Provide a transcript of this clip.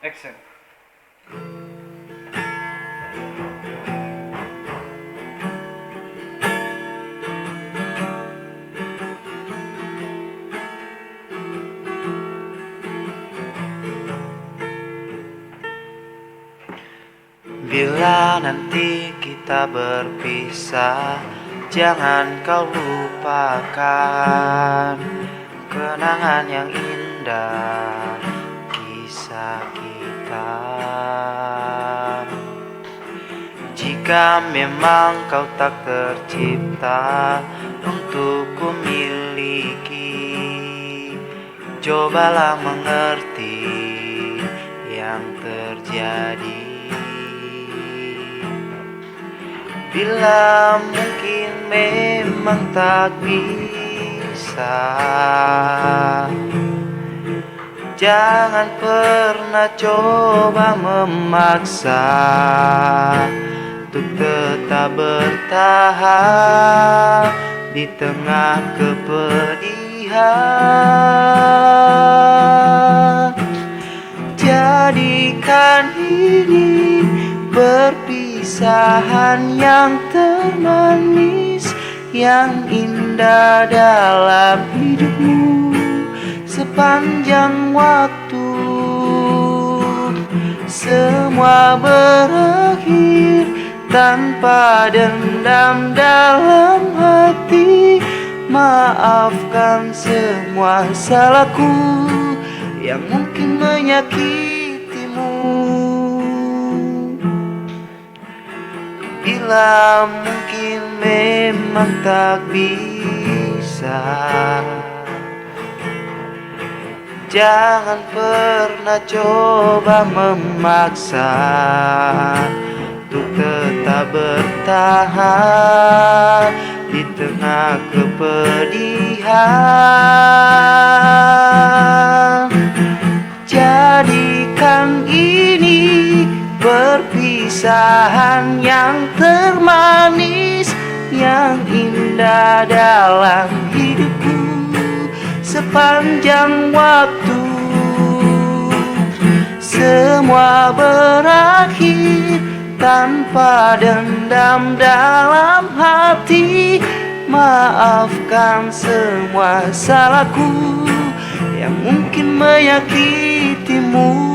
Action. Bila nanti kita berpisah, jangan kau lupakan kenangan yang indah, kisah kita. Jika memang kau tak tercipta untuk ku miliki, cobalah mengerti yang terjadi. Bila mungkin memang tak bisa, jangan pernah coba memaksa untuk tetap bertahan di tengah kepedihan. Jadikan ini perpisahan yang termanis, yang indah dalam hidupmu sepanjang waktu. Semua berakhir tanpa dendam dalam hati. Maafkan semua salahku yang mungkin menyakitimu. Bila mungkin memang tak bisa, jangan pernah coba memaksa untuk tetap bertahan di tengah kepedihan. Jadikan ini perpisahan yang termanis, yang indah dalam hidupku sepanjang waktu. Semua berakhir tanpa dendam dalam hati. Maafkan semua salahku yang mungkin menyakitimu.